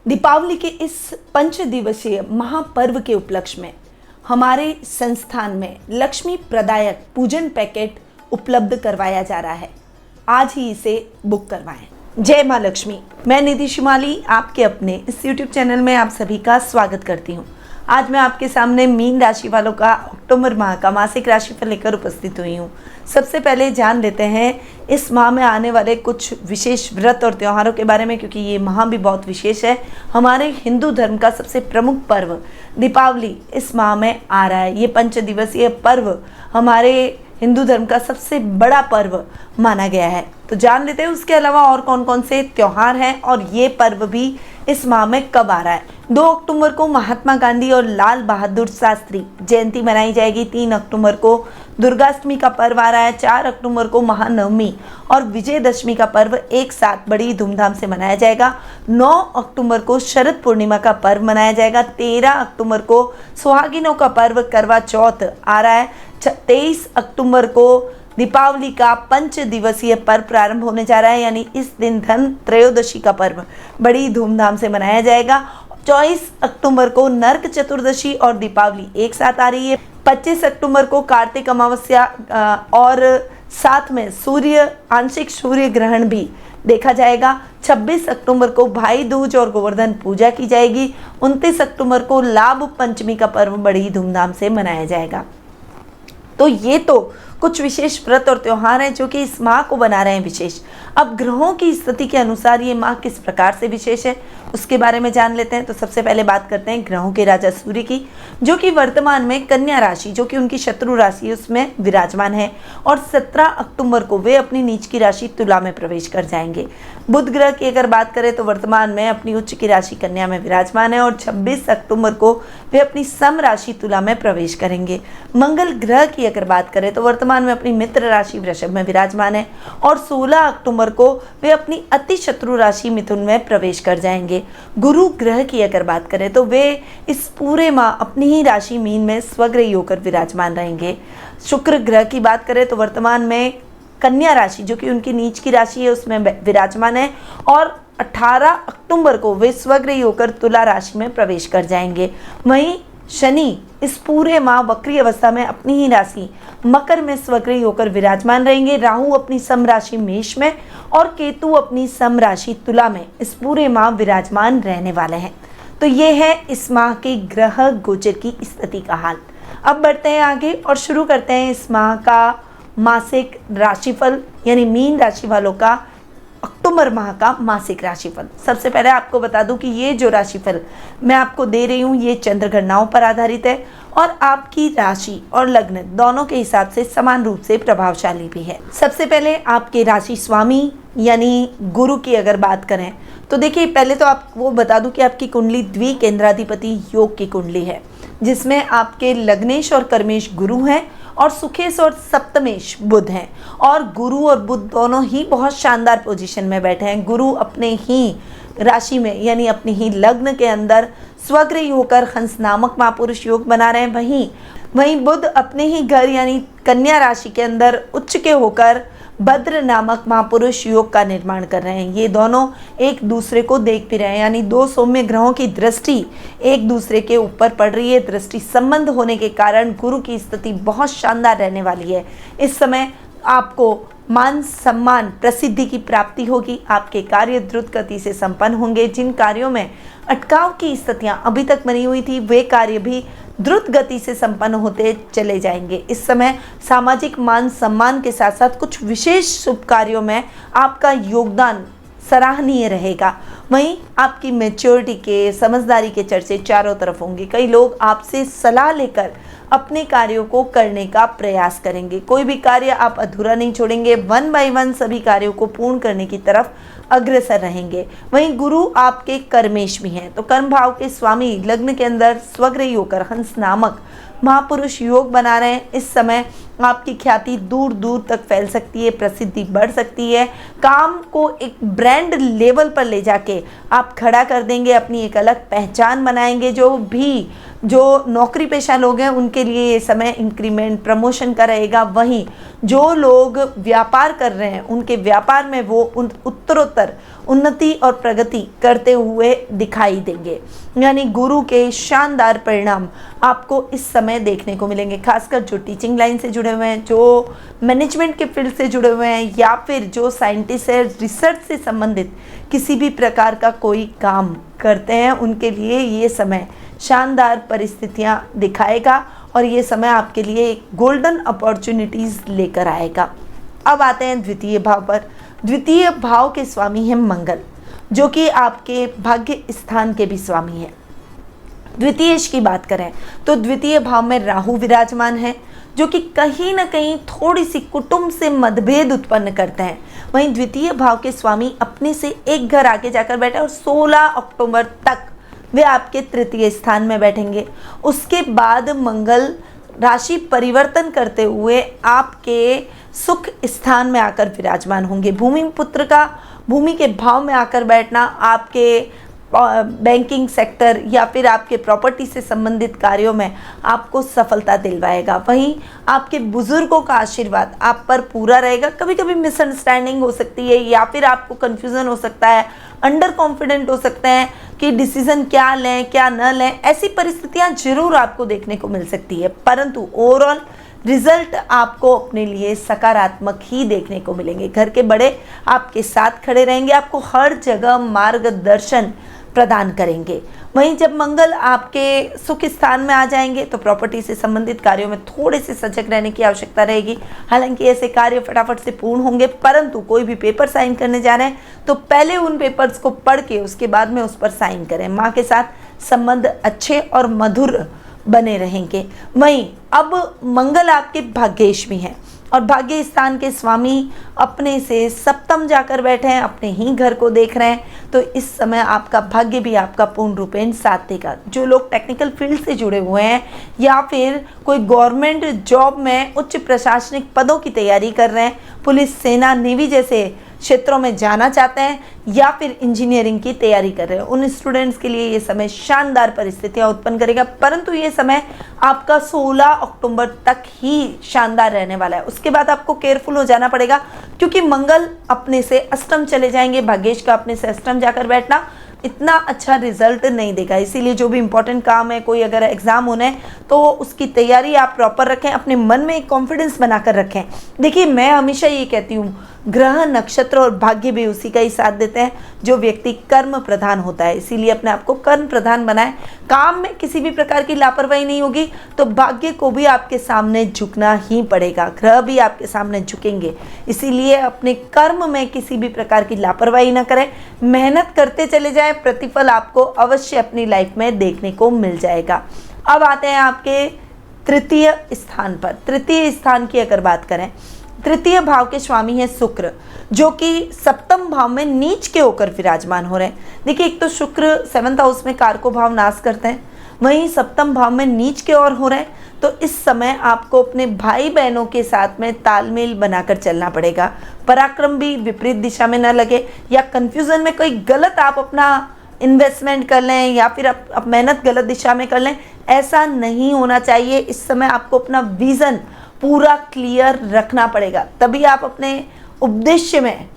दीपावली के इस 5 दिवसीय महापर्व के उपलक्ष्य में हमारे संस्थान में लक्ष्मी प्रदायक पूजन पैकेट उपलब्ध करवाया जा रहा है। आज ही इसे बुक करवाएं। जय माँ लक्ष्मी। मैं निधि शिमाली आपके अपने इस YouTube चैनल में आप सभी का स्वागत करती हूँ। आज मैं आपके सामने मीन राशि वालों का अक्टूबर माह का मासिक राशिफल लेकर उपस्थित हुई हूँ। सबसे पहले जान लेते हैं इस माह में आने वाले कुछ विशेष व्रत और त्योहारों के बारे में, क्योंकि ये माह भी बहुत विशेष है। हमारे हिंदू धर्म का सबसे प्रमुख पर्व दीपावली इस माह में आ रहा है। ये 5 दिवसीय पर्व हमारे हिंदू धर्म का सबसे बड़ा पर्व माना गया है। तो जान लेते हैं उसके अलावा और कौन कौन से त्योहार हैं और ये पर्व भी इस माह में कब आ रहा है। 2 अक्टूबर को महात्मा गांधी और लाल बहादुर शास्त्री जयंती मनाई जाएगी। 3 अक्टूबर को दुर्गाष्टमी का पर्व आ रहा है। 4 अक्टूबर को महानवमी और विजयदशमी का पर्व एक साथ बड़ी धूमधाम से मनाया जाएगा। 9 अक्टूबर को शरद पूर्णिमा का पर्व मनाया जाएगा। 13 अक्टूबर को सुहागिनों का पर्व करवा चौथ आ रहा है। 23 अक्टूबर को दीपावली का 5 दिवसीय पर्व प्रारंभ होने जा रहा है, यानी इस दिन धन त्रयोदशी का पर्व बड़ी धूमधाम से मनाया जाएगा। 24 अक्टूबर को नरक चतुर्दशी और दीपावली एक साथ आ रही है। 25 अक्टूबर को कार्तिक अमावस्या और साथ में आंशिक सूर्य ग्रहण भी देखा जाएगा। 26 अक्टूबर को भाई दूज और गोवर्धन पूजा की जाएगी। 29 अक्टूबर को लाभ पंचमी का पर्व बड़ी धूमधाम से मनाया जाएगा। तो ये तो कुछ विशेष व्रत और त्योहार हैं जो कि इस माह को बना रहे हैं विशेष। अब ग्रहों की स्थिति के अनुसार ये माह किस प्रकार से विशेष है उसके बारे में जान लेते हैं। तो सबसे पहले बात करते हैं ग्रहों के राजा सूर्य की, जो कि वर्तमान में कन्या राशि, जो कि उनकी शत्रु राशि है, उसमें विराजमान है और 17 अक्टूबर को वे अपनी नीच की राशि तुला में प्रवेश कर जाएंगे। बुध ग्रह की अगर बात करें तो वर्तमान में अपनी उच्च की राशि कन्या में विराजमान है और 26 अक्टूबर को वे अपनी सम राशि तुला में प्रवेश करेंगे। मंगल ग्रह की अगर बात करें तो वर्तमान में अपनी मित्र राशि वृषभ में विराजमान है और 16 अक्टूबर को वे अपनी अति शत्रु राशि मिथुन में प्रवेश कर जाएंगे। गुरु ग्रह की अगर बात करें तो वे इस पूरे माह अपनी ही राशि मीन में स्वग्रही होकर विराजमान रहेंगे। शुक्र ग्रह की बात करें तो वर्तमान में कन्या राशि, जो कि उनकी नीच की राशि है, उसमें विराजमान है और 18 अक्टूबर को वे स्वग्रही होकर तुला राशि में प्रवेश कर जाएंगे। वहीं शनि इस पूरे माह वक्री अवस्था में अपनी ही राशि मकर में स्वग्रही होकर विराजमान रहेंगे। राहु अपनी सम राशि मेष में और केतु अपनी सम राशि तुला में इस पूरे माह विराजमान रहने वाले हैं। तो ये है इस माह के ग्रह गोचर की स्थिति का हाल। अब बढ़ते हैं आगे और शुरू करते हैं इस माह का मासिक राशिफल, यानी मीन राशि वालों का अक्टूबर माह का मासिक राशिफल। सबसे पहले आपको बता दूं कि ये जो राशिफल मैं आपको दे रही हूँ ये चंद्र गणनाओं पर आधारित है और आपकी राशि और लग्न दोनों के हिसाब से समान रूप से प्रभावशाली भी है। सबसे पहले आपके राशि स्वामी यानी गुरु की अगर बात करें तो देखिए, पहले तो आपको बता दूं कि आपकी कुंडली द्विकेंद्राधिपति योग की कुंडली है, जिसमें आपके लग्नेश और कर्मेश गुरु हैं और सुखेश और सप्तमेश बुध हैं। और गुरु और बुध दोनों ही बहुत शानदार पोजीशन में बैठे हैं। गुरु अपने ही राशि में यानी अपनी ही लग्न के अंदर स्वग्रही होकर हंस नामक महापुरुष योग बना रहे हैं। वहीं बुध अपने ही घर यानी कन्या राशि के अंदर उच्च के होकर भद्र नामक महापुरुष योग का निर्माण कर रहे हैं। ये दोनों एक दूसरे को देख भी रहे हैं, यानी 2 सौम्य ग्रहों की दृष्टि एक दूसरे के ऊपर पड़ रही है। दृष्टि संबंध होने के कारण गुरु की स्थिति बहुत शानदार रहने वाली है। इस समय आपको मान सम्मान प्रसिद्धि की प्राप्ति होगी। आपके कार्य द्रुत गति से संपन्न होंगे। जिन कार्यों में अटकाव की स्थितियां अभी तक बनी हुई थी वे कार्य भी द्रुत गति से संपन्न होते चले जाएंगे। इस समय सामाजिक मान सम्मान के साथ साथ कुछ विशेष शुभ कार्यों में आपका योगदान सराहनीय रहेगा। वहीं आपकी मैच्योरिटी के, समझदारी के चर्चे चारों तरफ होंगे। कई लोग आपसे सलाह लेकर अपने कार्यों को करने का प्रयास करेंगे। कोई भी कार्य आप अधूरा नहीं छोड़ेंगे। 1 बाय 1 सभी कार्यों को पूर्ण करने की तरफ अग्रसर रहेंगे। वहीं गुरु आपके कर्मेश भी हैं, तो कर्म भाव के स्वामी लग्न के अंदर स्वग्रही होकर हंस नामक महापुरुष योग बना रहे हैं। इस समय आपकी ख्याति दूर दूर तक फैल सकती है, प्रसिद्धि बढ़ सकती है। काम को एक ब्रांड लेवल पर ले जाके आप खड़ा कर देंगे, अपनी एक अलग पहचान बनाएंगे। जो नौकरी पेशा लोग हैं उनके लिए ये समय इंक्रीमेंट, प्रमोशन का रहेगा। वहीं जो लोग व्यापार कर रहे हैं उनके व्यापार में वो उत्तरोत्तर उन्नति और प्रगति करते हुए दिखाई देंगे। यानी गुरु के शानदार परिणाम आपको इस समय देखने को मिलेंगे। खासकर जो टीचिंग लाइन से जुड़े हुए हैं, जो मैनेजमेंट के फील्ड से जुड़े हुए हैं, या फिर जो साइंटिस्ट है, रिसर्च से संबंधित किसी भी प्रकार का कोई काम करते हैं, उनके लिए ये समय शानदार परिस्थितियां दिखाएगा और ये समय आपके लिए एक गोल्डन अपॉर्चुनिटीज़ लेकर आएगा। अब आते हैं द्वितीय भाव पर। द्वितीय भाव के स्वामी हैं मंगल, जो कि आपके भाग्य स्थान के भी स्वामी हैं। द्वितीयेश की बात करें तो द्वितीय भाव में राहु विराजमान है, जो कि कहीं ना कहीं थोड़ी सी कुटुंब से मतभेद उत्पन्न करते हैं। वहीं द्वितीय भाव के स्वामी अपने से एक घर आगे जाकर बैठे और 16 अक्टूबर तक वे आपके तृतीय स्थान में बैठेंगे। उसके बाद मंगल राशि परिवर्तन करते हुए आपके सुख स्थान में आकर विराजमान होंगे। भूमि पुत्र का भूमि के भाव में आकर बैठना आपके बैंकिंग सेक्टर या फिर आपके प्रॉपर्टी से संबंधित कार्यों में आपको सफलता दिलवाएगा। वहीं आपके बुजुर्गों का आशीर्वाद आप पर पूरा रहेगा। कभी कभी मिसअंडरस्टैंडिंग हो सकती है या फिर आपको कन्फ्यूज़न हो सकता है, अंडर कॉन्फिडेंट हो सकते हैं कि डिसीजन क्या लें क्या न लें। ऐसी परिस्थितियां जरूर आपको देखने को मिल सकती है, परंतु ओवरऑल रिजल्ट आपको अपने लिए सकारात्मक ही देखने को मिलेंगे। घर के बड़े आपके साथ खड़े रहेंगे, आपको हर जगह मार्गदर्शन प्रदान करेंगे। वहीं जब मंगल आपके सुख स्थान में आ जाएंगे तो प्रॉपर्टी से संबंधित कार्यों में थोड़े से सजग रहने की आवश्यकता रहेगी। हालांकि ऐसे कार्य फटाफट से पूर्ण होंगे, परंतु कोई भी पेपर साइन करने जा रहे हैं तो पहले उन पेपर्स को पढ़ के उसके बाद में उस पर साइन करें। माँ के साथ संबंध अच्छे और मधुर बने रहेंगे। वहीं अब मंगल आपके भाग्येश भी हैं और भाग्य स्थान के स्वामी अपने से सप्तम जाकर बैठे हैं, अपने ही घर को देख रहे हैं। तो इस समय आपका भाग्य भी आपका पूर्ण रूपेण साथ देगा। जो लोग टेक्निकल फील्ड से जुड़े हुए हैं या फिर कोई गवर्नमेंट जॉब में उच्च प्रशासनिक पदों की तैयारी कर रहे हैं, पुलिस, सेना, नेवी जैसे क्षेत्रों में जाना चाहते हैं या फिर इंजीनियरिंग की तैयारी कर रहे हैं, उन स्टूडेंट्स के लिए ये समय शानदार परिस्थितियां उत्पन्न करेगा। परंतु ये समय आपका 16 अक्टूबर तक ही शानदार रहने वाला है। उसके बाद आपको केयरफुल हो जाना पड़ेगा, क्योंकि मंगल अपने से अष्टम चले जाएंगे। भाग्येश का अपने से अष्टम जाकर बैठना इतना अच्छा रिजल्ट नहीं देगा। इसीलिए जो भी इंपॉर्टेंट काम है, कोई अगर एग्जाम होना है तो उसकी तैयारी आप प्रॉपर रखें, अपने मन में एक कॉन्फिडेंस बनाकर रखें। देखिए, मैं हमेशा ये कहती हूँ, ग्रह, नक्षत्र और भाग्य भी उसी का ही साथ देते हैं जो व्यक्ति कर्म प्रधान होता है। इसीलिए अपने आप को कर्म प्रधान बनाएं। काम में किसी भी प्रकार की लापरवाही नहीं होगी तो भाग्य को भी आपके सामने झुकना ही पड़ेगा, ग्रह भी आपके सामने झुकेंगे। इसीलिए अपने कर्म में किसी भी प्रकार की लापरवाही ना करें, मेहनत करते चले जाएं, प्रतिफल आपको अवश्य अपनी लाइफ में देखने को मिल जाएगा। अब आते हैं आपके तृतीय स्थान पर। तृतीय स्थान की अगर बात करें, तृतीय भाव के स्वामी है शुक्र, जो कि सप्तम भाव में नीच के होकर विराजमान हो रहे हैं। देखिए, एक तो शुक्र 7th हाउस में कारको भाव नाश करते हैं, वहीं सप्तम भाव में नीच के और हो रहे हैं। तो इस समय आपको अपने भाई बहनों के साथ में तालमेल बनाकर चलना पड़ेगा। पराक्रम भी विपरीत दिशा में न लगे या कंफ्यूजन में कोई गलत आप अपना इन्वेस्टमेंट कर लें या फिर आप मेहनत गलत दिशा में कर लें, ऐसा नहीं होना चाहिए। इस समय आपको अपना विजन पूरा क्लियर रखना पड़ेगा, तभी आप अपने उद्देश्य में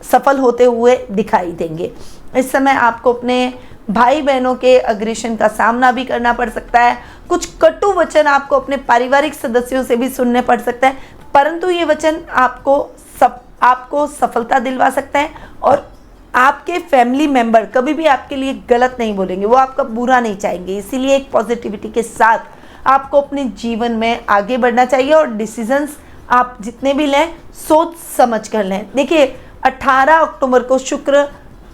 सफल होते हुए दिखाई देंगे। इस समय आपको अपने भाई बहनों के अग्रेशन का सामना भी करना पड़ सकता है। कुछ कटु वचन आपको अपने पारिवारिक सदस्यों से भी सुनने पड़ सकता है, परंतु ये वचन आपको सफलता दिलवा सकते हैं और आपके फैमिली मेंबर कभी भी आपके लिए गलत नहीं बोलेंगे, वो आपका बुरा नहीं चाहेंगे। इसीलिए एक पॉजिटिविटी के साथ आपको अपने जीवन में आगे बढ़ना चाहिए और डिसीजंस आप जितने भी लें सोच समझ कर लें। देखिए, 18 अक्टूबर को शुक्र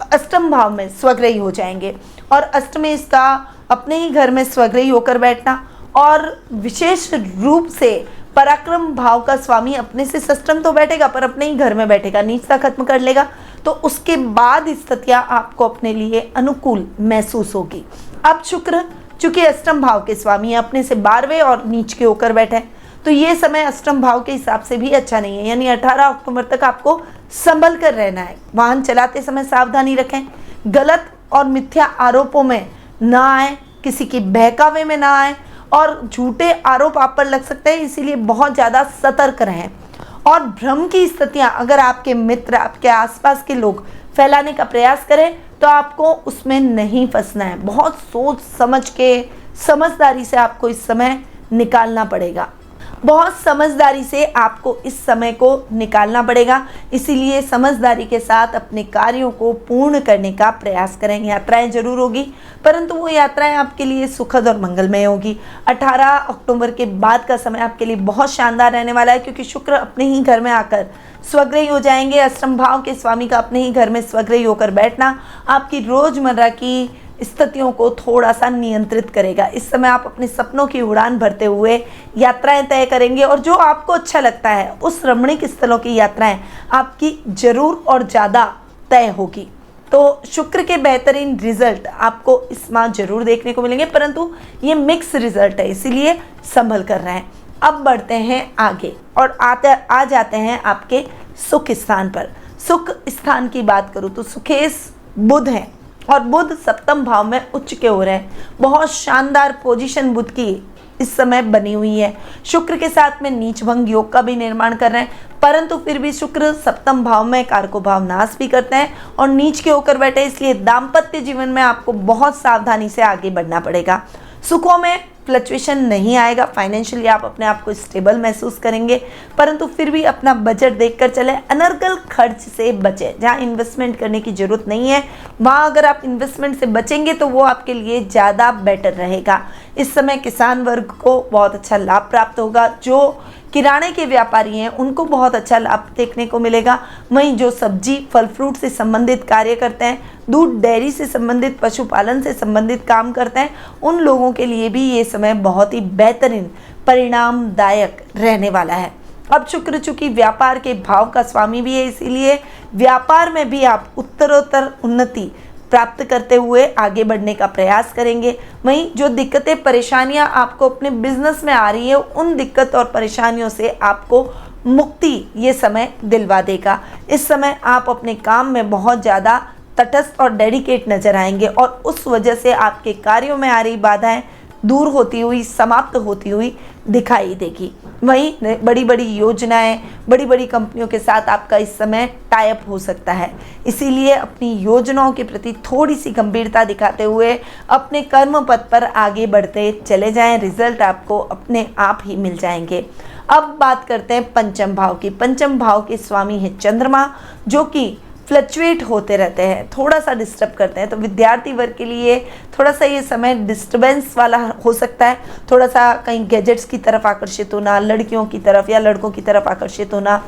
अष्टम भाव में स्वग्रही हो जाएंगे और अष्टमी इसका अपने ही घर में स्वग्रही होकर बैठना और विशेष रूप से पराक्रम भाव का स्वामी अपने से षष्टम तो बैठेगा पर अपने ही घर में बैठेगा, नीचता खत्म कर लेगा। तो उसके बाद स्थितियां आपको अपने लिए अनुकूल महसूस होगी। अब शुक्र चूंकि अष्टम भाव के स्वामी अपने से 12वें और नीच के होकर बैठे हैं, तो ये समय अष्टम भाव के हिसाब से भी अच्छा नहीं है। यानी 18 अक्टूबर तक आपको संभल कर रहना है। वाहन चलाते समय सावधानी रखें, गलत और मिथ्या आरोपों में ना आए, किसी की बहकावे में ना आए, और झूठे आरोप आप पर लग सकते हैं, इसीलिए बहुत ज़्यादा सतर्क रहें। और भ्रम की स्थितियाँ अगर आपके मित्र, आपके आसपास के लोग फैलाने का प्रयास करें तो आपको उसमें नहीं फंसना है। बहुत सोच समझ के, समझदारी से आपको इस समय निकालना पड़ेगा। बहुत समझदारी से आपको इस समय को निकालना पड़ेगा, इसीलिए समझदारी के साथ अपने कार्यों को पूर्ण करने का प्रयास करें। यात्राएं जरूर होगी, परंतु वो यात्राएं आपके लिए सुखद और मंगलमय होगी। 18 अक्टूबर के बाद का समय आपके लिए बहुत शानदार रहने वाला है, क्योंकि शुक्र अपने ही घर में आकर स्वग्रही हो जाएंगे। अष्टम भाव के स्वामी का अपने ही घर में स्वग्रही होकर बैठना आपकी रोजमर्रा की स्थितियों को थोड़ा सा नियंत्रित करेगा। इस समय आप अपने सपनों की उड़ान भरते हुए यात्राएं तय करेंगे, और जो आपको अच्छा लगता है उस रमणीक स्थलों की यात्राएं आपकी जरूर और ज़्यादा तय होगी। तो शुक्र के बेहतरीन रिजल्ट आपको इस माह जरूर देखने को मिलेंगे, परंतु ये मिक्स रिजल्ट है, इसीलिए संभल कर रहे हैं। अब बढ़ते हैं आगे और आ जाते हैं आपके सुख स्थान पर। सुख स्थान की बात करूँ तो सुखेश बुध हैं, और बुध सप्तम भाव में उच्च के हो रहे हैं। बहुत शानदार पोजीशन बुध की इस समय बनी हुई है। शुक्र के साथ में नीच भंग योग का भी निर्माण कर रहे हैं, परंतु फिर भी शुक्र सप्तम भाव में कारको भाव नाश भी करते हैं और नीच के होकर बैठे, इसलिए दाम्पत्य जीवन में आपको बहुत सावधानी से आगे बढ़ना पड़ेगा। सुखों में फ्लक्चुएशन नहीं आएगा, फाइनेंशियली आप अपने आप को स्टेबल महसूस करेंगे, परंतु फिर भी अपना बजट देखकर चलें। अनर्गल खर्च से बचें। जहाँ इन्वेस्टमेंट करने की जरूरत नहीं है वहाँ अगर आप इन्वेस्टमेंट से बचेंगे तो वो आपके लिए ज़्यादा बेटर रहेगा। इस समय किसान वर्ग को बहुत अच्छा लाभ प्राप्त होगा। जो किराने के व्यापारी हैं उनको बहुत अच्छा लाभ देखने को मिलेगा। वहीं जो सब्जी फल फ्रूट से संबंधित कार्य करते हैं, दूध डेयरी से संबंधित, पशुपालन से संबंधित काम करते हैं, उन लोगों के लिए भी ये समय बहुत ही बेहतरीन परिणामदायक रहने वाला है। अब शुक्र चूंकि व्यापार के भाव का स्वामी भी है, इसीलिए व्यापार में भी आप उत्तरोत्तर उन्नति प्राप्त करते हुए आगे बढ़ने का प्रयास करेंगे। वहीं जो दिक्कतें परेशानियां आपको अपने बिजनेस में आ रही है, उन दिक्कत और परेशानियों से आपको मुक्ति ये समय दिलवा देगा। इस समय आप अपने काम में बहुत ज़्यादा तटस्थ और डेडिकेट नजर आएंगे, और उस वजह से आपके कार्यों में आ रही बाधाएं दूर होती हुई, समाप्त होती हुई दिखाई देगी। वहीं बड़ी बड़ी योजनाएं, बड़ी बड़ी कंपनियों के साथ आपका इस समय टाई अप हो सकता है, इसीलिए अपनी योजनाओं के प्रति थोड़ी सी गंभीरता दिखाते हुए अपने कर्म पथ पर आगे बढ़ते चले जाएं। रिजल्ट आपको अपने आप ही मिल जाएंगे। अब बात करते हैं पंचम भाव की। पंचम भाव के स्वामी है चंद्रमा, जो कि फ्लक्चुएट होते रहते हैं, थोड़ा सा डिस्टर्ब करते हैं। तो विद्यार्थी वर्ग के लिए थोड़ा सा ये समय डिस्टर्बेंस वाला हो सकता है। थोड़ा सा कहीं गैजेट्स की तरफ आकर्षित होना, लड़कियों की तरफ या लड़कों की तरफ आकर्षित होना,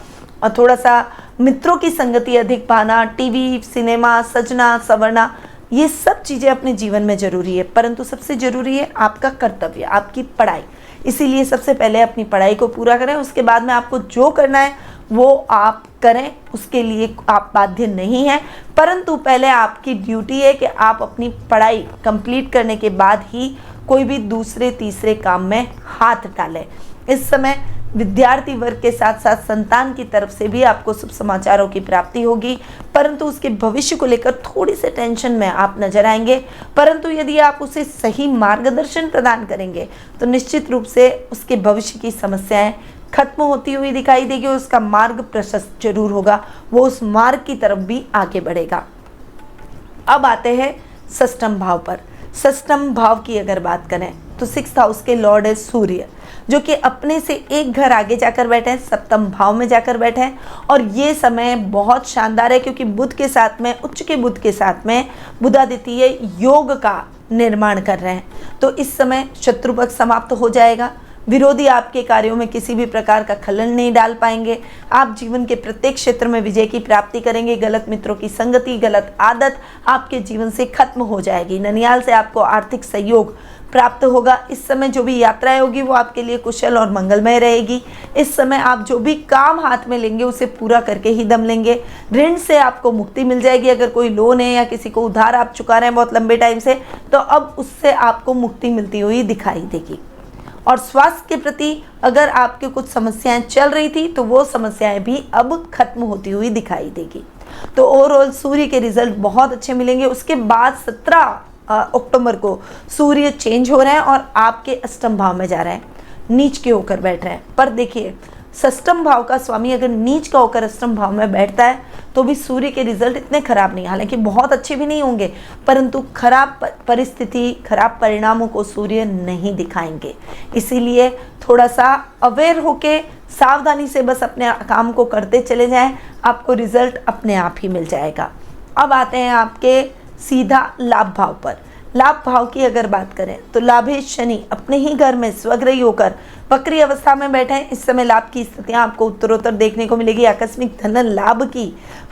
और थोड़ा सा मित्रों की संगति अधिक पाना, टीवी, सिनेमा, सजना संवरना, ये सब चीज़ें अपने जीवन में ज़रूरी है, परंतु सबसे ज़रूरी है आपका कर्तव्य, आपकी पढ़ाई। इसीलिए सबसे पहले अपनी पढ़ाई को पूरा करें, उसके बाद में आपको जो करना है वो आप करें, उसके लिए आप बाध्य नहीं हैं, परंतु पहले आपकी ड्यूटी है कि आप अपनी पढ़ाई कंप्लीट करने के बाद ही कोई भी दूसरे तीसरे काम में हाथ डालें। इस समय विद्यार्थी वर्ग के साथ साथ संतान की तरफ से भी आपको शुभ समाचारों की प्राप्ति होगी, परंतु उसके भविष्य को लेकर थोड़ी से टेंशन में आप नजर आएंगे। परंतु यदि आप उसे सही मार्गदर्शन प्रदान करेंगे तो निश्चित रूप से उसके भविष्य की समस्याएं खत्म होती हुई दिखाई देगी, उसका मार्ग प्रशस्त जरूर होगा, वो उस मार्ग की तरफ भी आगे बढ़ेगा। अब आते हैं षष्ठम भाव पर। षष्ठम भाव की अगर बात करें तो 6th हाउस के लॉर्ड है सूर्य, जो कि अपने से एक घर आगे जाकर बैठे हैं, सप्तम भाव में जाकर बैठे हैं, और ये समय बहुत शानदार है क्योंकि बुध के साथ में, उच्च के बुध के साथ में बुधादित्य योग का निर्माण कर रहे हैं। तो इस समय शत्रु पक्ष समाप्त हो जाएगा, विरोधी आपके कार्यों में किसी भी प्रकार का खलल नहीं डाल पाएंगे, आप जीवन के प्रत्येक क्षेत्र में विजय की प्राप्ति करेंगे। गलत मित्रों की संगति, गलत आदत आपके जीवन से खत्म हो जाएगी। ननियाल से आपको आर्थिक सहयोग प्राप्त होगा। इस समय जो भी यात्राएं होगी वो आपके लिए कुशल और मंगलमय रहेगी। इस समय आप जो भी काम हाथ में लेंगे उसे पूरा करके ही दम लेंगे। ऋण से आपको मुक्ति मिल जाएगी। अगर कोई लोन है या किसी को उधार आप चुका रहे हैं बहुत लंबे टाइम से, तो अब उससे आपको मुक्ति मिलती हुई दिखाई देगी। और स्वास्थ्य के प्रति अगर आपकी कुछ समस्याएं चल रही थी तो वो समस्याएं भी अब खत्म होती हुई दिखाई देगी। तो ओवरऑल सूर्य के रिजल्ट बहुत अच्छे मिलेंगे। उसके बाद 17 अक्टूबर को सूर्य चेंज हो रहे हैं और आपके अष्टम भाव में जा रहे हैं, नीच के होकर बैठ रहे हैं। पर देखिए, षष्ठम भाव का स्वामी अगर नीच का होकर अष्टम भाव में बैठता है तो भी सूर्य के रिजल्ट इतने खराब नहीं, हालांकि बहुत अच्छे भी नहीं होंगे, परंतु खराब परिस्थिति, खराब परिणामों को सूर्य नहीं दिखाएंगे। इसीलिए थोड़ा सा अवेयर होके सावधानी से बस अपने काम को करते चले जाएं, आपको रिजल्ट अपने आप ही मिल जाएगा। अब आते हैं आपके सीधा लाभ भाव पर। लाभ भाव की अगर बात करें तो लाभेश शनि अपने ही घर में स्वग्रही होकर वक्री अवस्था में बैठे हैं। इस समय लाभ की स्थितियां आपको उत्तरोत्तर देखने को मिलेगी। आकस्मिक धन लाभ की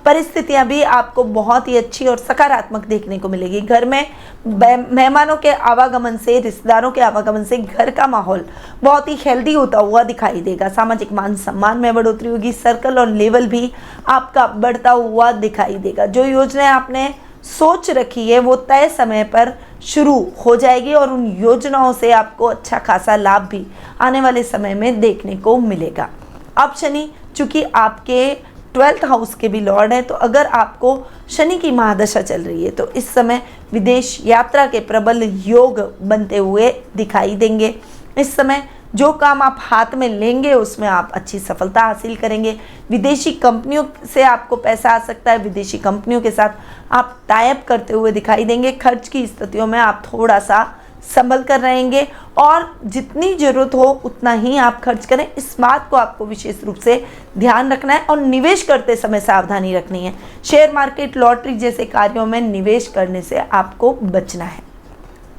परिस्थितियां भी आपको बहुत ही अच्छी और सकारात्मक देखने को मिलेगी। घर में मेहमानों के आवागमन से, रिश्तेदारों के आवागमन से घर का माहौल बहुत ही हेल्दी होता हुआ दिखाई देगा। सामाजिक मान सम्मान में बढ़ोतरी होगी। सर्कल और लेवल भी आपका बढ़ता हुआ दिखाई देगा। जो योजनाएं आपने सोच रखी है वो तय समय पर शुरू हो जाएगी और उन योजनाओं से आपको अच्छा खासा लाभ भी आने वाले समय में देखने को मिलेगा। अब शनि चूंकि आपके 12th हाउस के भी लॉर्ड है, तो अगर आपको शनि की महादशा चल रही है तो इस समय विदेश यात्रा के प्रबल योग बनते हुए दिखाई देंगे। इस समय जो काम आप हाथ में लेंगे उसमें आप अच्छी सफलता हासिल करेंगे। विदेशी कंपनियों से आपको पैसा आ सकता है, विदेशी कंपनियों के साथ आप टाई अप करते हुए दिखाई देंगे। खर्च की स्थितियों में आप थोड़ा सा संभल कर रहेंगे और जितनी ज़रूरत हो उतना ही आप खर्च करें। इस बात को आपको विशेष रूप से ध्यान रखना है और निवेश करते समय सावधानी रखनी है। शेयर मार्केट, लॉटरी जैसे कार्यों में निवेश करने से आपको बचना है।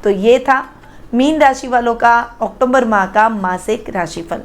तो ये था मीन राशि वालों का अक्टूबर माह का मासिक राशिफल।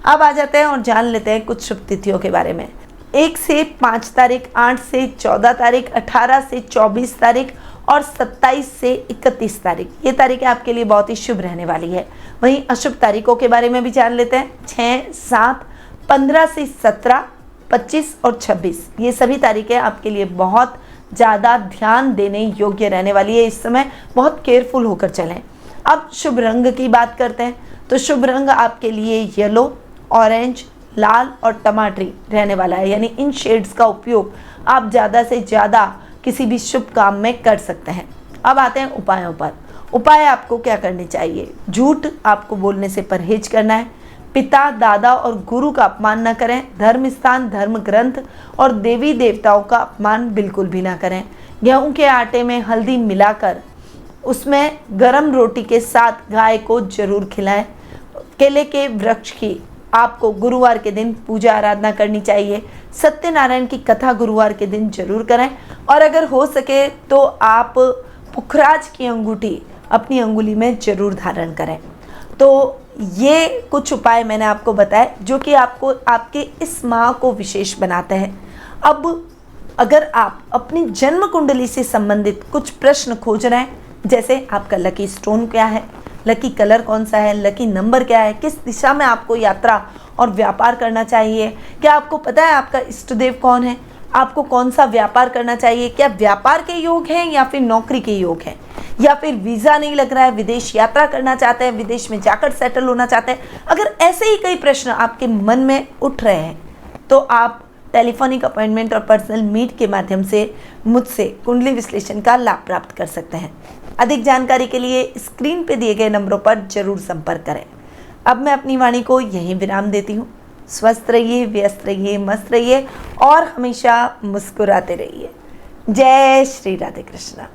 अब आ जाते हैं और जान लेते हैं कुछ शुभ तिथियों के बारे में। 1 से 5 तारीख, 8 से 14 तारीख, 18 से 24 तारीख और 27 से 31 तारीख, ये तारीखें आपके लिए बहुत ही शुभ रहने वाली है। वहीं अशुभ तारीखों के बारे में भी जान लेते हैं। 6, 7, 15 से 17, 25 और 26, ये सभी तारीखें आपके लिए बहुत ज़्यादा ध्यान देने योग्य रहने वाली है। इस समय बहुत केयरफुल होकर चलें। अब शुभ रंग की बात करते हैं तो शुभ रंग आपके लिए येलो, ऑरेंज, लाल और टमाटरी रहने वाला है। यानी इन शेड्स का उपयोग आप ज़्यादा से ज़्यादा किसी भी शुभ काम में कर सकते हैं। अब आते हैं उपायों पर। उपाय आपको क्या करने चाहिए? झूठ आपको बोलने से परहेज करना है। पिता, दादा और गुरु का अपमान न करें। धर्म स्थान, धर्म ग्रंथ और देवी देवताओं का अपमान बिल्कुल भी ना करें। गेहूं के आटे में हल्दी मिलाकर उसमें गरम रोटी के साथ गाय को जरूर खिलाएं। केले के वृक्ष की आपको गुरुवार के दिन पूजा आराधना करनी चाहिए। सत्यनारायण की कथा गुरुवार के दिन जरूर करें और अगर हो सके तो आप पुखराज की अंगूठी अपनी अंगुली में जरूर धारण करें। तो ये कुछ उपाय मैंने आपको बताए जो कि आपको आपके इस माह को विशेष बनाते हैं। अब अगर आप अपनी जन्म कुंडली से संबंधित कुछ प्रश्न खोज रहे हैं, जैसे आपका लकी स्टोन क्या है, लकी कलर कौन सा है, लकी नंबर क्या है, किस दिशा में आपको यात्रा और व्यापार करना चाहिए, क्या आपको पता है आपका इष्ट देव कौन है, आपको कौन सा व्यापार करना चाहिए, क्या व्यापार के योग हैं या फिर नौकरी के योग हैं, या फिर वीज़ा नहीं लग रहा है, विदेश यात्रा करना चाहते हैं, विदेश में जाकर सेटल होना चाहते हैं, अगर ऐसे ही कई प्रश्न आपके मन में उठ रहे हैं तो आप टेलीफोनिक अपॉइंटमेंट और पर्सनल मीट के माध्यम से मुझसे कुंडली विश्लेषण का लाभ प्राप्त कर सकते हैं। अधिक जानकारी के लिए स्क्रीन पे दिए गए नंबरों पर जरूर संपर्क करें। अब मैं अपनी वाणी को यहीं विराम देती हूँ। स्वस्थ रहिए, व्यस्त रहिए, मस्त रहिए और हमेशा मुस्कुराते रहिए। जय श्री राधे कृष्णा।